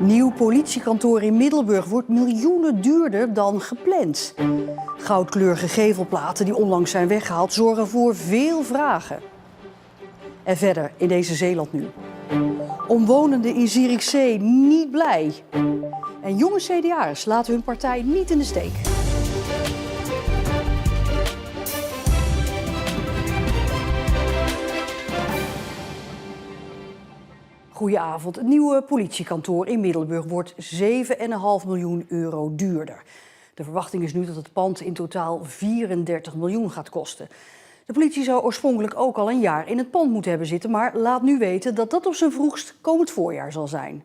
Nieuw politiekantoor in Middelburg wordt miljoenen duurder dan gepland. Goudkleurige gevelplaten die onlangs zijn weggehaald zorgen voor veel vragen. En verder in deze Zeeland nu. Omwonenden in Zierikzee niet blij. En jonge CDA'ers laten hun partij niet in de steek. Goedenavond. Het nieuwe politiekantoor in Middelburg wordt 7,5 miljoen euro duurder. De verwachting is nu dat het pand in totaal 34 miljoen gaat kosten. De politie zou oorspronkelijk ook al een jaar in het pand moeten hebben zitten, maar laat nu weten dat dat op zijn vroegst komend voorjaar zal zijn.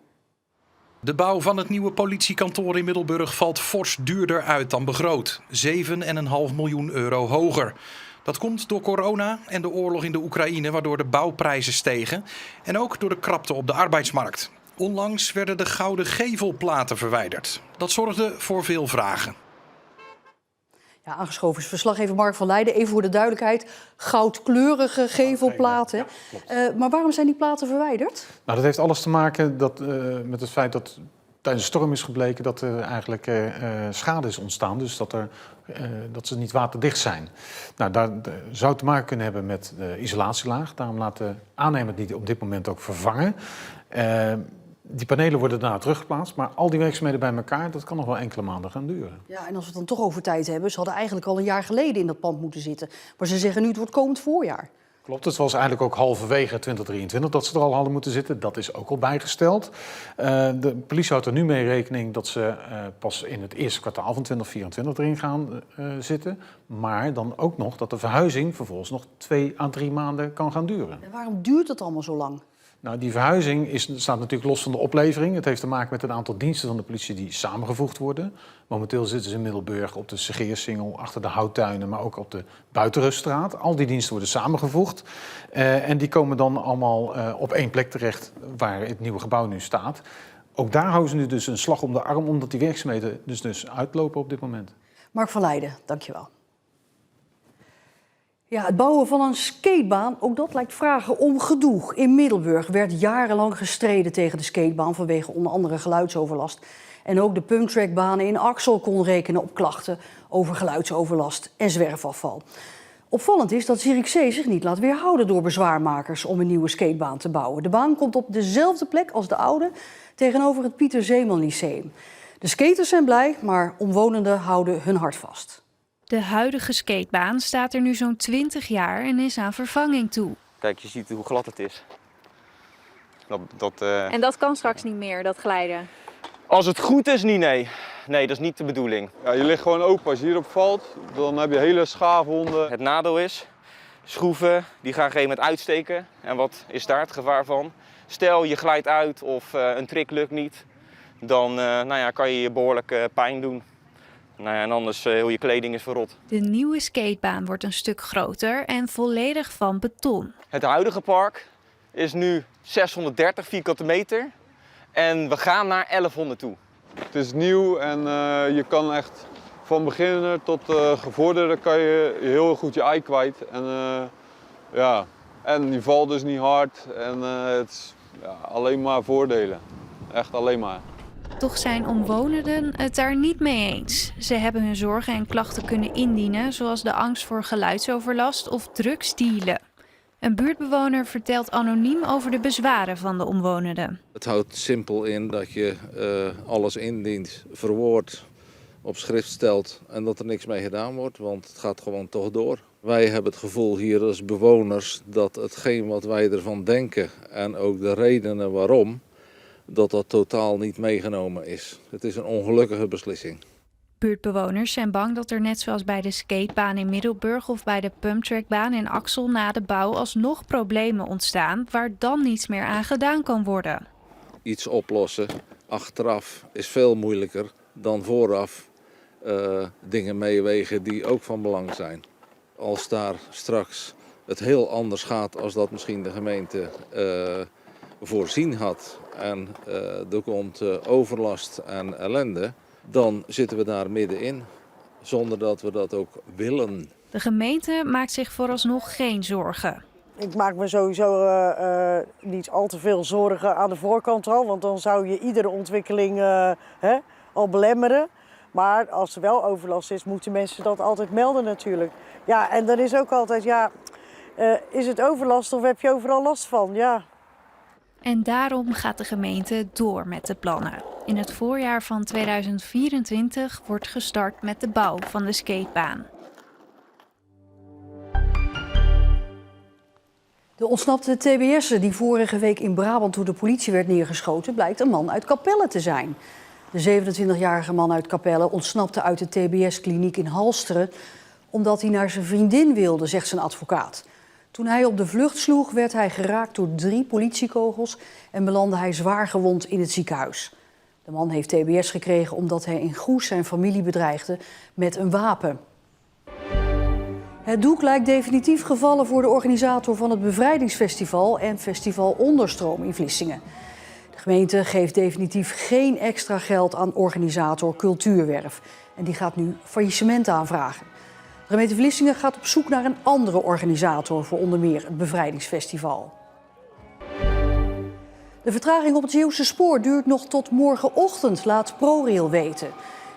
De bouw van het nieuwe politiekantoor in Middelburg valt fors duurder uit dan begroot. 7,5 miljoen euro hoger. Dat komt door corona en de oorlog in de Oekraïne, waardoor de bouwprijzen stegen. En ook door de krapte op de arbeidsmarkt. Onlangs werden de gouden gevelplaten verwijderd. Dat zorgde voor veel vragen. Ja, aangeschoven is verslaggever Mark van Leijden. Even voor de duidelijkheid, goudkleurige gevelplaten. Maar waarom zijn die platen verwijderd? Nou, dat heeft alles te maken met het feit dat tijdens de storm is gebleken dat er eigenlijk schade is ontstaan. Dus dat ze niet waterdicht zijn. Nou, dat zou te maken kunnen hebben met de isolatielaag. Daarom laat de aannemer die op dit moment ook vervangen. Die panelen worden daarna teruggeplaatst, maar al die werkzaamheden bij elkaar, dat kan nog wel enkele maanden gaan duren. Ja, en als we het dan toch over tijd hebben, ze hadden eigenlijk al een jaar geleden in dat pand moeten zitten. Maar ze zeggen nu het wordt komend voorjaar. Klopt, het was eigenlijk ook halverwege 2023 dat ze er al hadden moeten zitten. Dat is ook al bijgesteld. De politie houdt er nu mee rekening dat ze pas in het eerste kwartaal van 2024 erin gaan zitten. Maar dan ook nog dat de verhuizing vervolgens nog 2 à 3 maanden kan gaan duren. En waarom duurt het allemaal zo lang? Nou, die verhuizing staat natuurlijk los van de oplevering. Het heeft te maken met een aantal diensten van de politie die samengevoegd worden. Momenteel zitten ze in Middelburg op de Segeersingel, achter de Houttuinen, maar ook op de Buitenruststraat. Al die diensten worden samengevoegd. En die komen dan allemaal op één plek terecht waar het nieuwe gebouw nu staat. Ook daar houden ze nu dus een slag om de arm, omdat die werkzaamheden dus uitlopen op dit moment. Mark van Leijden, dankjewel. Ja, het bouwen van een skatebaan, ook dat lijkt vragen om gedoe. In Middelburg werd jarenlang gestreden tegen de skatebaan vanwege onder andere geluidsoverlast. En ook de pumptrackbanen in Axel kon rekenen op klachten over geluidsoverlast en zwerfafval. Opvallend is dat Zierikzee zich niet laat weerhouden door bezwaarmakers om een nieuwe skatebaan te bouwen. De baan komt op dezelfde plek als de oude, tegenover het Pieter Zeeman Lyceum. De skaters zijn blij, maar omwonenden houden hun hart vast. De huidige skatebaan staat er nu zo'n 20 jaar en is aan vervanging toe. Kijk, je ziet hoe glad het is. En dat kan straks niet meer, dat glijden? Als het goed is, niet, nee. Nee, dat is niet de bedoeling. Ja, je ligt gewoon open. Als je hierop valt, dan heb je hele schaafwonden. Het nadeel is, schroeven die gaan op een gegeven moment uitsteken. En wat is daar het gevaar van? Stel, je glijdt uit of een trick lukt niet. Dan kan je je behoorlijk pijn doen. En anders heel je kleding is verrot. De nieuwe skatebaan wordt een stuk groter en volledig van beton. Het huidige park is nu 630 vierkante meter en we gaan naar 1100 toe. Het is nieuw en je kan echt van beginner tot gevorderde kan je heel goed je ei kwijt. En je valt dus niet hard en het is alleen maar voordelen. Echt alleen maar. Toch zijn omwonenden het daar niet mee eens. Ze hebben hun zorgen en klachten kunnen indienen, zoals de angst voor geluidsoverlast of drugsdealen. Een buurtbewoner vertelt anoniem over de bezwaren van de omwonenden. Het houdt simpel in dat je alles indient, verwoordt, op schrift stelt en dat er niks mee gedaan wordt, want het gaat gewoon toch door. Wij hebben het gevoel hier als bewoners dat hetgeen wat wij ervan denken en ook de redenen waarom, dat totaal niet meegenomen is. Het is een ongelukkige beslissing. Buurtbewoners zijn bang dat er net zoals bij de skatebaan in Middelburg of bij de pumptrackbaan in Axel na de bouw alsnog problemen ontstaan waar dan niets meer aan gedaan kan worden. Iets oplossen achteraf is veel moeilijker dan vooraf dingen meewegen die ook van belang zijn. Als daar straks het heel anders gaat als dat misschien de gemeente voorzien had en er komt overlast en ellende, dan zitten we daar middenin, zonder dat we dat ook willen. De gemeente maakt zich vooralsnog geen zorgen. Ik maak me sowieso niet al te veel zorgen aan de voorkant al, want dan zou je iedere ontwikkeling al belemmeren. Maar als er wel overlast is, moeten mensen dat altijd melden natuurlijk. Ja, en dan is ook altijd, is het overlast of heb je overal last van? Ja. En daarom gaat de gemeente door met de plannen. In het voorjaar van 2024 wordt gestart met de bouw van de skatebaan. De ontsnapte TBS'er die vorige week in Brabant door de politie werd neergeschoten, blijkt een man uit Capelle te zijn. De 27-jarige man uit Capelle ontsnapte uit de TBS-kliniek in Halsteren omdat hij naar zijn vriendin wilde, zegt zijn advocaat. Toen hij op de vlucht sloeg, werd hij geraakt door 3 politiekogels en belandde hij zwaar gewond in het ziekenhuis. De man heeft TBS gekregen omdat hij in Goes zijn familie bedreigde met een wapen. Het doek lijkt definitief gevallen voor de organisator van het Bevrijdingsfestival en Festival Onderstroom in Vlissingen. De gemeente geeft definitief geen extra geld aan organisator Cultuurwerf. En die gaat nu faillissement aanvragen. De gemeente Vlissingen gaat op zoek naar een andere organisator voor onder meer het Bevrijdingsfestival. De vertraging op het Zeeuwse spoor duurt nog tot morgenochtend, laat ProRail weten.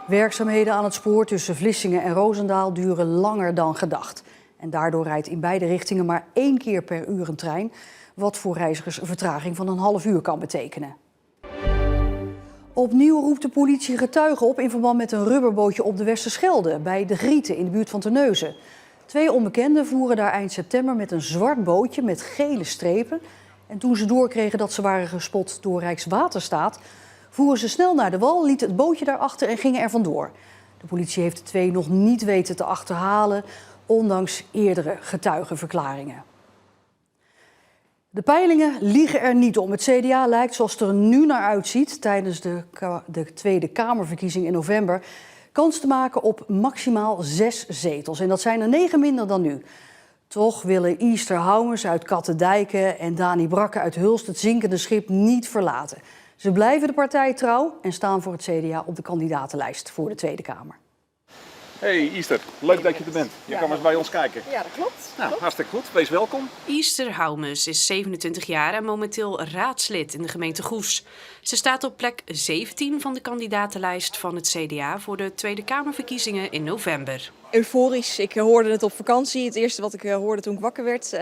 Werkzaamheden aan het spoor tussen Vlissingen en Roosendaal duren langer dan gedacht. En daardoor rijdt in beide richtingen maar 1 keer per uur een trein, wat voor reizigers een vertraging van een half uur kan betekenen. Opnieuw roept de politie getuigen op in verband met een rubberbootje op de Westerschelde bij De Grieten in de buurt van Terneuzen. 2 onbekenden voeren daar eind september met een zwart bootje met gele strepen. En toen ze doorkregen dat ze waren gespot door Rijkswaterstaat, voeren ze snel naar de wal, lieten het bootje daarachter en gingen er vandoor. De politie heeft de 2 nog niet weten te achterhalen, ondanks eerdere getuigenverklaringen. De peilingen liegen er niet om. Het CDA lijkt, zoals het er nu naar uitziet, tijdens de Tweede Kamerverkiezing in november, kans te maken op maximaal 6 zetels. En dat zijn er 9 minder dan nu. Toch willen Easter Houmers uit Kattendijken en Dani Brakke uit Hulst het zinkende schip niet verlaten. Ze blijven de partij trouw en staan voor het CDA op de kandidatenlijst voor de Tweede Kamer. Hey Easter, leuk dat je er bent. Je kan eens bij ons kijken. Ja, dat klopt. Nou, hartstikke goed. Wees welkom. Easter Houmers is 27 jaar en momenteel raadslid in de gemeente Goes. Ze staat op plek 17 van de kandidatenlijst van het CDA voor de Tweede Kamerverkiezingen in november. Euforisch. Ik hoorde het op vakantie. Het eerste wat ik hoorde toen ik wakker werd.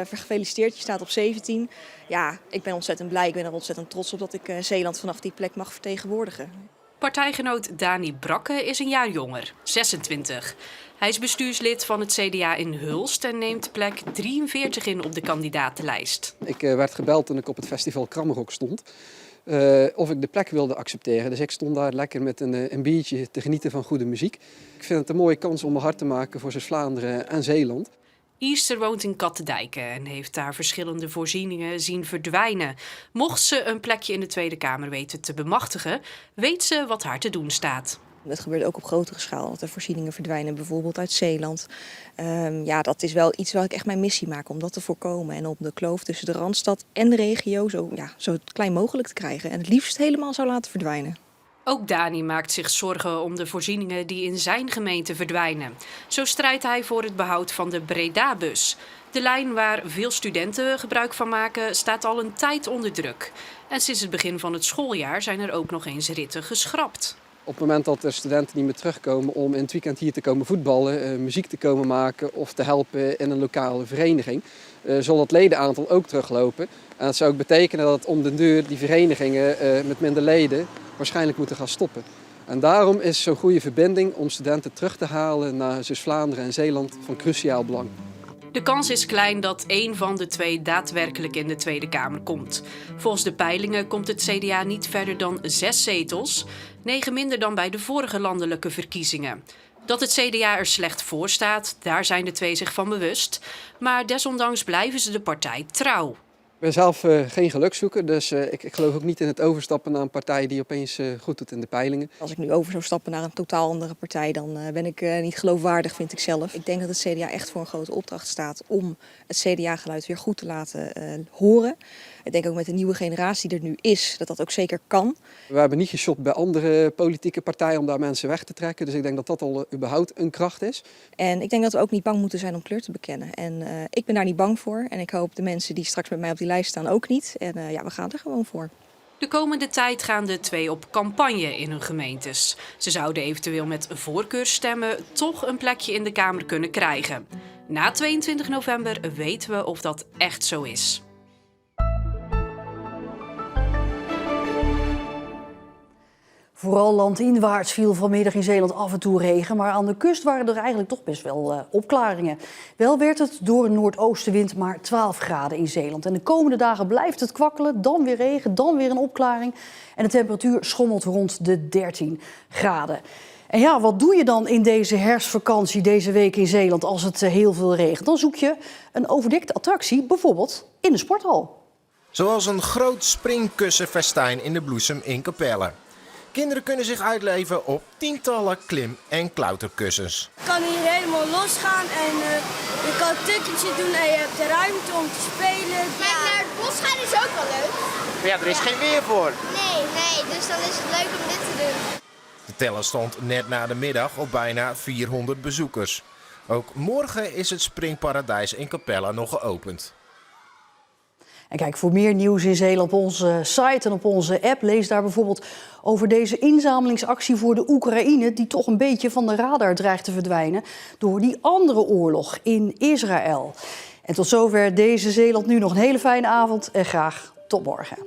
Gefeliciteerd, je staat op 17. Ja, ik ben ontzettend blij. Ik ben er ontzettend trots op dat ik Zeeland vanaf die plek mag vertegenwoordigen. Partijgenoot Dani Brakke is een jaar jonger, 26. Hij is bestuurslid van het CDA in Hulst en neemt plek 43 in op de kandidatenlijst. Ik werd gebeld toen ik op het festival Krammerhoek stond. Of ik de plek wilde accepteren. Dus ik stond daar lekker met een biertje te genieten van goede muziek. Ik vind het een mooie kans om me hard te maken voor Zeeuws-Vlaanderen en Zeeland. Easter woont in Kattendijken en heeft daar verschillende voorzieningen zien verdwijnen. Mocht ze een plekje in de Tweede Kamer weten te bemachtigen, weet ze wat haar te doen staat. Het gebeurt ook op grotere schaal, dat er voorzieningen verdwijnen, bijvoorbeeld uit Zeeland. Dat is wel iets waar ik echt mijn missie maak, om dat te voorkomen. En om de kloof tussen de Randstad en de regio zo klein mogelijk te krijgen. En het liefst helemaal zou laten verdwijnen. Ook Dani maakt zich zorgen om de voorzieningen die in zijn gemeente verdwijnen. Zo strijdt hij voor het behoud van de Breda-bus. De lijn waar veel studenten gebruik van maken staat al een tijd onder druk. En sinds het begin van het schooljaar zijn er ook nog eens ritten geschrapt. Op het moment dat er studenten niet meer terugkomen om in het weekend hier te komen voetballen, muziek te komen maken of te helpen in een lokale vereniging, zal het ledenaantal ook teruglopen. En dat zou ook betekenen dat om de deur die verenigingen met minder leden waarschijnlijk moeten gaan stoppen. En daarom is zo'n goede verbinding om studenten terug te halen naar Zeeuws-Vlaanderen en Zeeland van cruciaal belang. De kans is klein dat één van de 2 daadwerkelijk in de Tweede Kamer komt. Volgens de peilingen komt het CDA niet verder dan 6 zetels, 9 minder dan bij de vorige landelijke verkiezingen. Dat het CDA er slecht voor staat, daar zijn de 2 zich van bewust. Maar desondanks blijven ze de partij trouw. Ik ben zelf geen gelukszoeker, dus ik geloof ook niet in het overstappen naar een partij die opeens goed doet in de peilingen. Als ik nu over zou stappen naar een totaal andere partij, dan ben ik niet geloofwaardig, vind ik zelf. Ik denk dat het CDA echt voor een grote opdracht staat om het CDA-geluid weer goed te laten horen. Ik denk ook met de nieuwe generatie die er nu is, dat dat ook zeker kan. We hebben niet geshopt bij andere politieke partijen om daar mensen weg te trekken. Dus ik denk dat dat al überhaupt een kracht is. En ik denk dat we ook niet bang moeten zijn om kleur te bekennen. En ik ben daar niet bang voor. En ik hoop de mensen die straks met mij op die lijst staan ook niet. En we gaan er gewoon voor. De komende tijd gaan de twee op campagne in hun gemeentes. Ze zouden eventueel met voorkeursstemmen toch een plekje in de Kamer kunnen krijgen. Na 22 november weten we of dat echt zo is. Vooral landinwaarts viel vanmiddag in Zeeland af en toe regen, maar aan de kust waren er eigenlijk toch best wel opklaringen. Wel werd het door een noordoostenwind maar 12 graden in Zeeland. En de komende dagen blijft het kwakkelen, dan weer regen, dan weer een opklaring. En de temperatuur schommelt rond de 13 graden. En ja, wat doe je dan in deze herfstvakantie deze week in Zeeland als het heel veel regent? Dan zoek je een overdekte attractie, bijvoorbeeld in de sporthal. Zoals een groot springkussenfestijn in de Bloesem in Capelle. Kinderen kunnen zich uitleven op tientallen klim- en klauterkussens. Je kan hier helemaal losgaan en je kan een tukkeltje doen en je hebt de ruimte om te spelen. Maar naar het bos gaan is ook wel leuk. Maar ja, er is geen weer voor. Nee, dus dan is het leuk om dit te doen. De teller stond net na de middag op bijna 400 bezoekers. Ook morgen is het springparadijs in Capelle nog geopend. En kijk, voor meer nieuws in Zeeland op onze site en op onze app. Lees daar bijvoorbeeld over deze inzamelingsactie voor de Oekraïne, die toch een beetje van de radar dreigt te verdwijnen door die andere oorlog in Israël. En tot zover deze Zeeland nu. Nog een hele fijne avond en graag tot morgen.